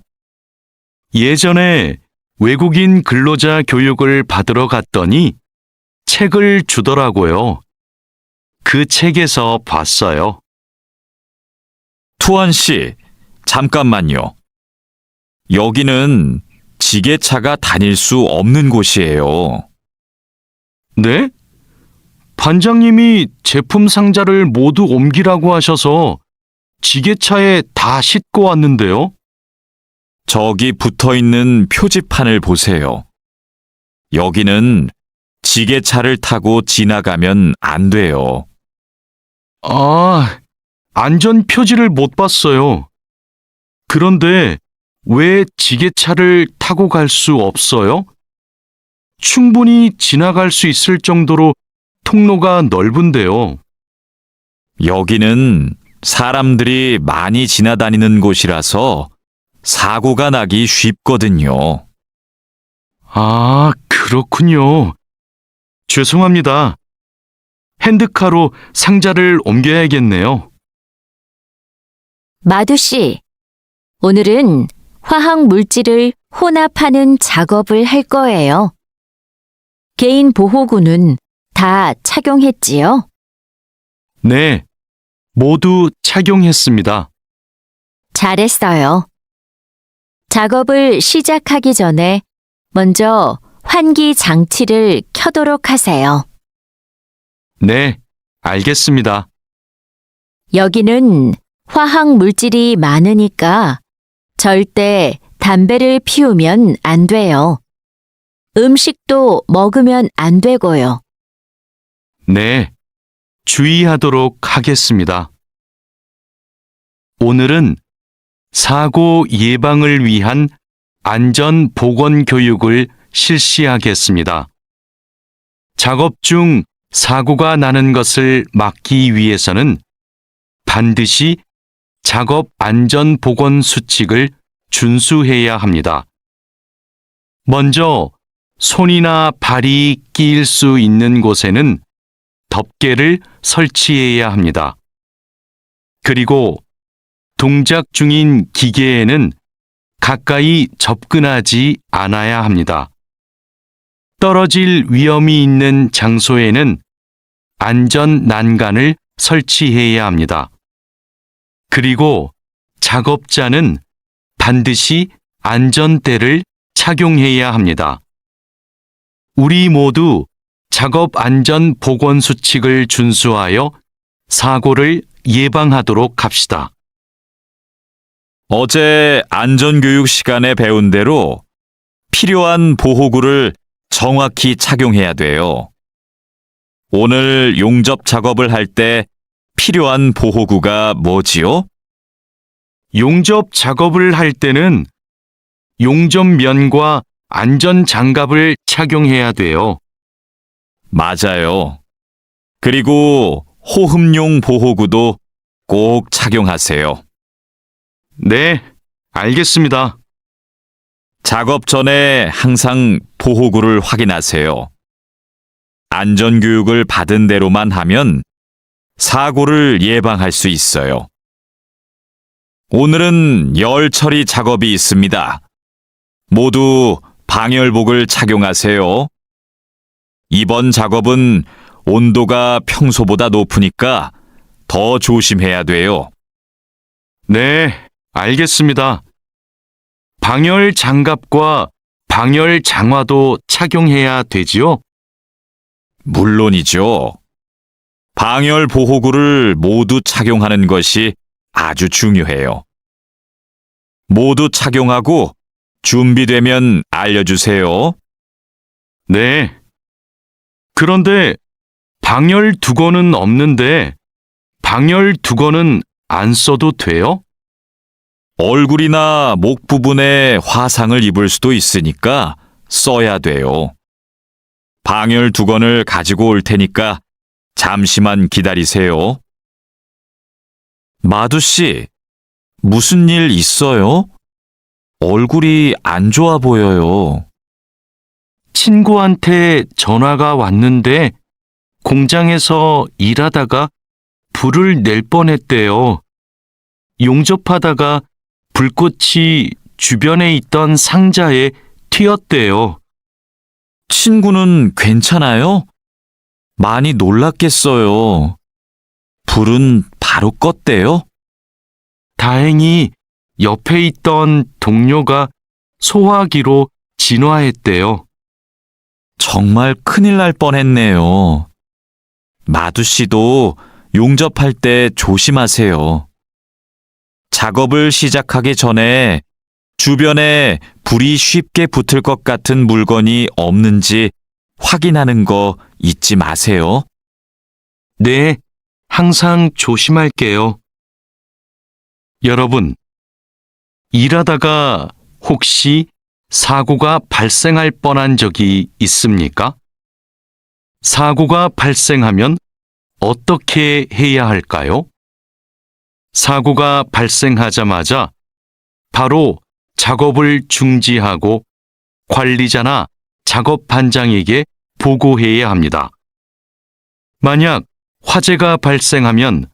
예전에 외국인 근로자 교육을 받으러 갔더니 책을 주더라고요. 그 책에서 봤어요. 투원 씨, 잠깐만요. 여기는 지게차가 다닐 수 없는 곳이에요. 네? 반장님이 제품 상자를 모두 옮기라고 하셔서 지게차에 다 싣고 왔는데요. 저기 붙어 있는 표지판을 보세요. 여기는 지게차를 타고 지나가면 안 돼요. 아, 안전 표지를 못 봤어요. 그런데 왜 지게차를 타고 갈 수 없어요? 충분히 지나갈 수 있을 정도로 통로가 넓은데요. 여기는 사람들이 많이 지나다니는 곳이라서 사고가 나기 쉽거든요. 아, 그렇군요. 죄송합니다. 핸드카로 상자를 옮겨야겠네요. 마두 씨, 오늘은 화학 물질을 혼합하는 작업을 할 거예요. 개인 보호구는 다 착용했지요? 네, 모두 착용했습니다. 잘했어요. 작업을 시작하기 전에 먼저 환기 장치를 켜도록 하세요. 네, 알겠습니다. 여기는 화학 물질이 많으니까 절대 담배를 피우면 안 돼요. 음식도 먹으면 안 되고요. 네, 주의하도록 하겠습니다. 오늘은 사고 예방을 위한 안전 보건 교육을 실시하겠습니다. 작업 중 사고가 나는 것을 막기 위해서는 반드시 작업 안전 보건 수칙을 준수해야 합니다. 먼저 손이나 발이 끼일 수 있는 곳에는 덮개를 설치해야 합니다. 그리고 동작 중인 기계에는 가까이 접근하지 않아야 합니다. 떨어질 위험이 있는 장소에는 안전 난간을 설치해야 합니다. 그리고 작업자는 반드시 안전대를 착용해야 합니다. 우리 모두 작업 안전 보건 수칙을 준수하여 사고를 예방하도록 합시다. 어제 안전교육 시간에 배운 대로 필요한 보호구를 정확히 착용해야 돼요. 오늘 용접 작업을 할 때 필요한 보호구가 뭐지요? 용접 작업을 할 때는 용접면과 안전 장갑을 착용해야 돼요. 맞아요. 그리고 호흡용 보호구도 꼭 착용하세요. 네, 알겠습니다. 작업 전에 항상 보호구를 확인하세요. 안전교육을 받은 대로만 하면 사고를 예방할 수 있어요. 오늘은 열 처리 작업이 있습니다. 모두 방열복을 착용하세요. 이번 작업은 온도가 평소보다 높으니까 더 조심해야 돼요. 네, 알겠습니다. 방열 장갑과 방열 장화도 착용해야 되지요? 물론이죠. 방열 보호구를 모두 착용하는 것이 아주 중요해요. 모두 착용하고 준비되면 알려주세요. 네. 그런데 방열 두건은 없는데 방열 두건은 안 써도 돼요? 얼굴이나 목 부분에 화상을 입을 수도 있으니까 써야 돼요. 방열 두건을 가지고 올 테니까 잠시만 기다리세요. 마두 씨, 무슨 일 있어요? 얼굴이 안 좋아 보여요. 친구한테 전화가 왔는데 공장에서 일하다가 불을 낼 뻔했대요. 용접하다가 불꽃이 주변에 있던 상자에 튀었대요. 친구는 괜찮아요? 많이 놀랐겠어요. 불은 바로 껐대요? 다행히 옆에 있던 동료가 소화기로 진화했대요. 정말 큰일 날 뻔했네요. 마두 씨도 용접할 때 조심하세요. 작업을 시작하기 전에 주변에 불이 쉽게 붙을 것 같은 물건이 없는지 확인하는 거 잊지 마세요. 네, 항상 조심할게요. 여러분, 일하다가 혹시 사고가 발생할 뻔한 적이 있습니까? 사고가 발생하면 어떻게 해야 할까요? 사고가 발생하자마자 바로 작업을 중지하고 관리자나 작업 반장에게 보고해야 합니다. 만약 화재가 발생하면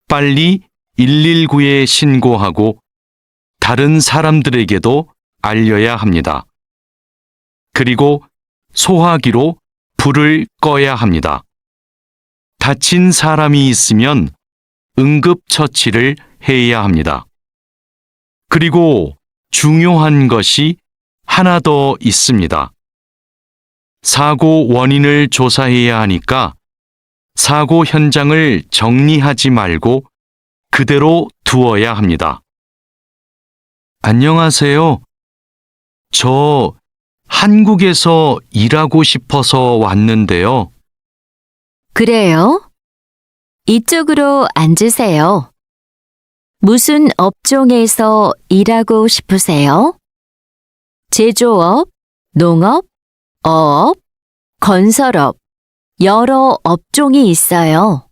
빨리 119에 신고하고 다른 사람들에게도 알려야 합니다. 그리고 소화기로 불을 꺼야 합니다. 다친 사람이 있으면 응급처치를 해야 합니다. 그리고 중요한 것이 하나 더 있습니다. 사고 원인을 조사해야 하니까 사고 현장을 정리하지 말고 그대로 두어야 합니다. 안녕하세요. 저 한국에서 일하고 싶어서 왔는데요. 그래요? 이쪽으로 앉으세요. 무슨 업종에서 일하고 싶으세요? 제조업, 농업, 어업, 건설업, 여러 업종이 있어요.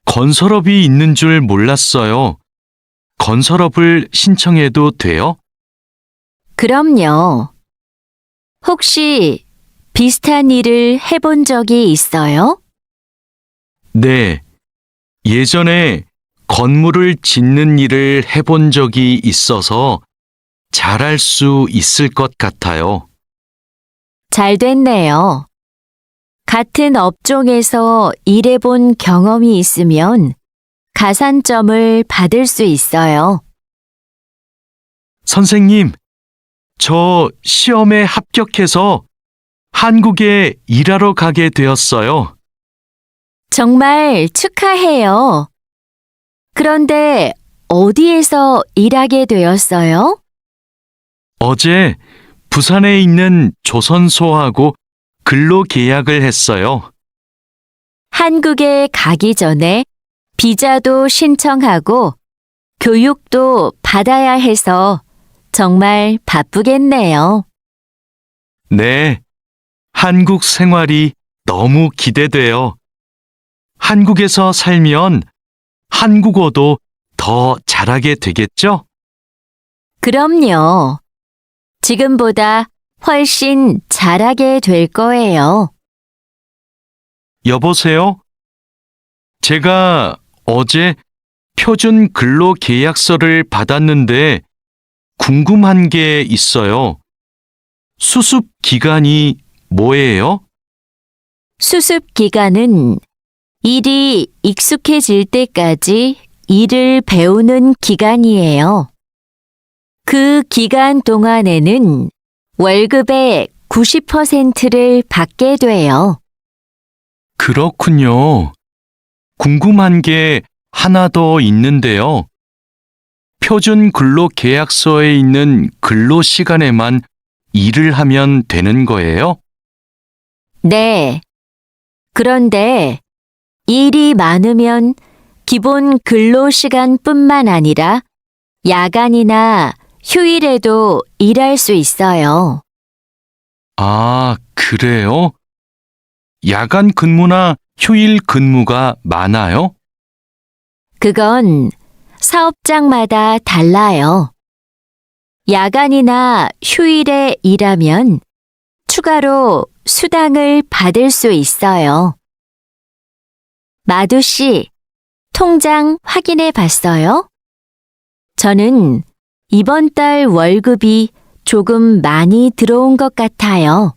건설업이 있는 줄 몰랐어요. 건설업을 신청해도 돼요? 그럼요. 혹시 비슷한 일을 해본 적이 있어요? 네. 예전에 건물을 짓는 일을 해본 적이 있어서 잘할 수 있을 것 같아요. 잘 됐네요. 같은 업종에서 일해본 경험이 있으면 가산점을 받을 수 있어요. 선생님, 저 시험에 합격해서 한국에 일하러 가게 되었어요. 정말 축하해요. 그런데 어디에서 일하게 되었어요? 어제 부산에 있는 조선소하고 근로 계약을 했어요. 한국에 가기 전에 비자도 신청하고 교육도 받아야 해서 정말 바쁘겠네요. 네. 한국 생활이 너무 기대돼요. 한국에서 살면 한국어도 더 잘하게 되겠죠? 그럼요. 지금보다 훨씬 잘하게 될 거예요. 여보세요? 제가 어제 표준 근로 계약서를 받았는데 궁금한 게 있어요. 수습 기간이 뭐예요? 수습 기간은 일이 익숙해질 때까지 일을 배우는 기간이에요. 그 기간 동안에는 월급의 90%를 받게 돼요. 그렇군요. 궁금한 게 하나 더 있는데요. 표준 근로 계약서에 있는 근로 시간에만 일을 하면 되는 거예요? 네. 그런데 일이 많으면 기본 근로 시간뿐만 아니라 야간이나 휴일에도 일할 수 있어요. 아, 그래요? 야간 근무나 휴일 근무가 많아요? 그건 사업장마다 달라요. 야간이나 휴일에 일하면 추가로 수당을 받을 수 있어요. 마두 씨, 통장 확인해 봤어요? 저는 이번 달 월급이 조금 많이 들어온 것 같아요.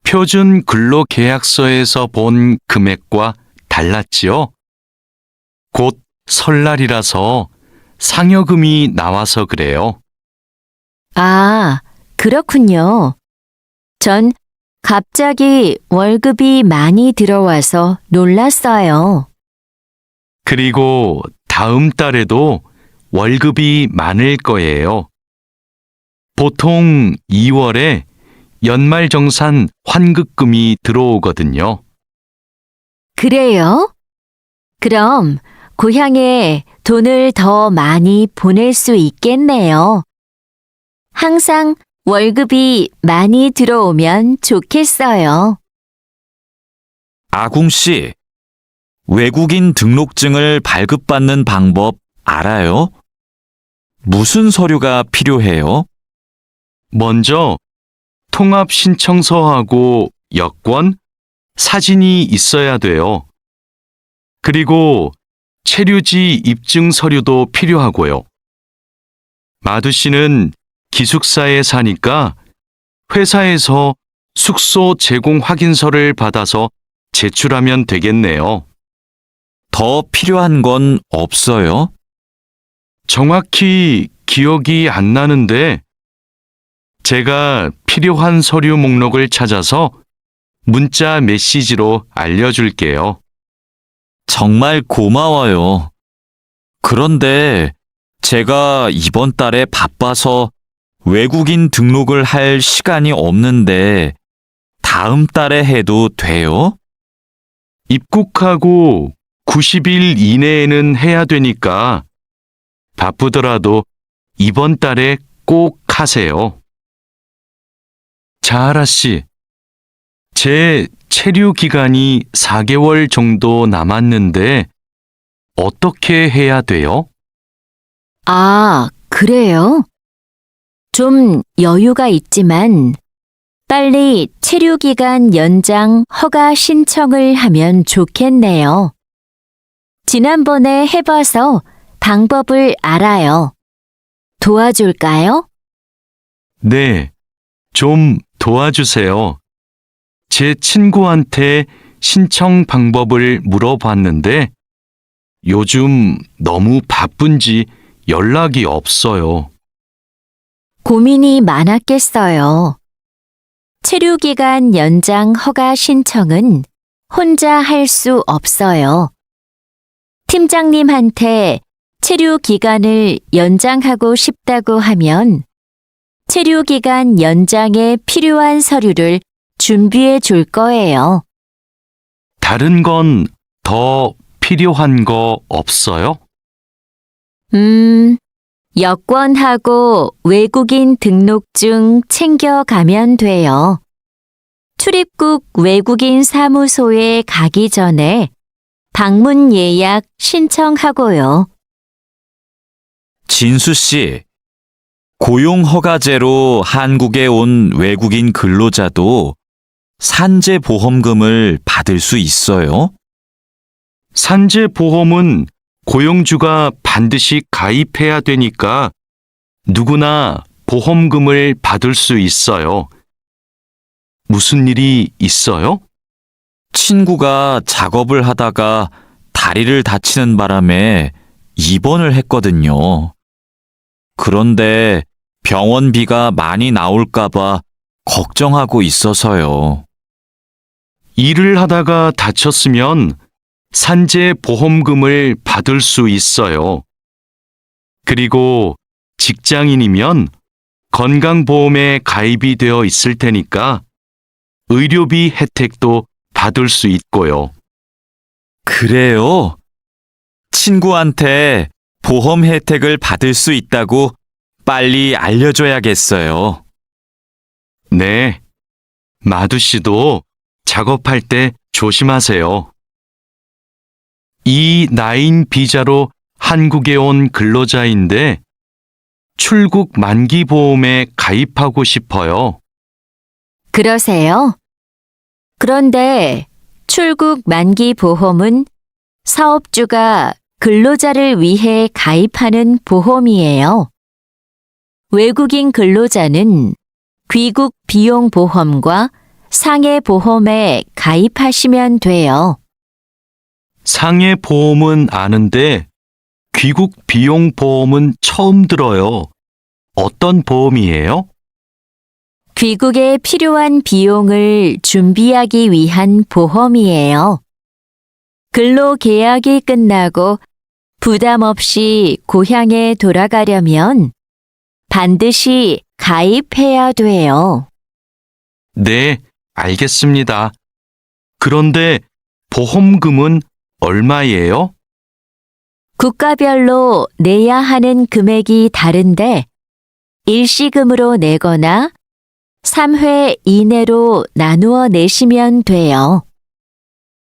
표준 근로 계약서에서 본 금액과 달랐지요? 곧 설날이라서 상여금이 나와서 그래요. 아, 그렇군요. 전 갑자기 월급이 많이 들어와서 놀랐어요. 그리고 다음 달에도 월급이 많을 거예요. 보통 2월에 연말정산 환급금이 들어오거든요. 그래요? 그럼 고향에 돈을 더 많이 보낼 수 있겠네요. 항상 월급이 많이 들어오면 좋겠어요. 아궁 씨, 외국인 등록증을 발급받는 방법 알아요? 무슨 서류가 필요해요? 먼저 통합신청서하고 여권, 사진이 있어야 돼요. 그리고 체류지 입증 서류도 필요하고요. 마두 씨는 기숙사에 사니까 회사에서 숙소 제공 확인서를 받아서 제출하면 되겠네요. 더 필요한 건 없어요? 정확히 기억이 안 나는데 제가 필요한 서류 목록을 찾아서 문자 메시지로 알려줄게요. 정말 고마워요. 그런데 제가 이번 달에 바빠서 외국인 등록을 할 시간이 없는데 다음 달에 해도 돼요? 입국하고 90일 이내에는 해야 되니까 바쁘더라도 이번 달에 꼭 하세요. 자하라 씨, 제 체류 기간이 4개월 정도 남았는데 어떻게 해야 돼요? 아, 그래요? 좀 여유가 있지만 빨리 체류기간 연장 허가 신청을 하면 좋겠네요. 지난번에 해봐서 방법을 알아요. 도와줄까요? 네, 좀 도와주세요. 제 친구한테 신청 방법을 물어봤는데 요즘 너무 바쁜지 연락이 없어요. 고민이 많았겠어요. 체류기간 연장 허가 신청은 혼자 할 수 없어요. 팀장님한테 체류기간을 연장하고 싶다고 하면 체류기간 연장에 필요한 서류를 준비해 줄 거예요. 다른 건 더 필요한 거 없어요? 여권하고 외국인 등록증 챙겨가면 돼요. 출입국 외국인 사무소에 가기 전에 방문 예약 신청하고요. 진수 씨, 고용허가제로 한국에 온 외국인 근로자도 산재보험금을 받을 수 있어요? 산재보험은 고용주가 반드시 가입해야 되니까 누구나 보험금을 받을 수 있어요. 무슨 일이 있어요? 친구가 작업을 하다가 다리를 다치는 바람에 입원을 했거든요. 그런데 병원비가 많이 나올까봐 걱정하고 있어서요. 일을 하다가 다쳤으면 산재보험금을 받을 수 있어요. 그리고 직장인이면 건강보험에 가입이 되어 있을 테니까 의료비 혜택도 받을 수 있고요. 그래요? 친구한테 보험 혜택을 받을 수 있다고 빨리 알려줘야겠어요. 네, 마두 씨도 작업할 때 조심하세요. E9 비자로 한국에 온 근로자인데 출국 만기 보험에 가입하고 싶어요. 그러세요? 그런데 출국 만기 보험은 사업주가 근로자를 위해 가입하는 보험이에요. 외국인 근로자는 귀국 비용 보험과 상해 보험에 가입하시면 돼요. 상해 보험은 아는데 귀국 비용 보험은 처음 들어요. 어떤 보험이에요? 귀국에 필요한 비용을 준비하기 위한 보험이에요. 근로 계약이 끝나고 부담 없이 고향에 돌아가려면 반드시 가입해야 돼요. 네, 알겠습니다. 그런데 보험금은 얼마예요? 국가별로 내야 하는 금액이 다른데 일시금으로 내거나 3회 이내로 나누어 내시면 돼요.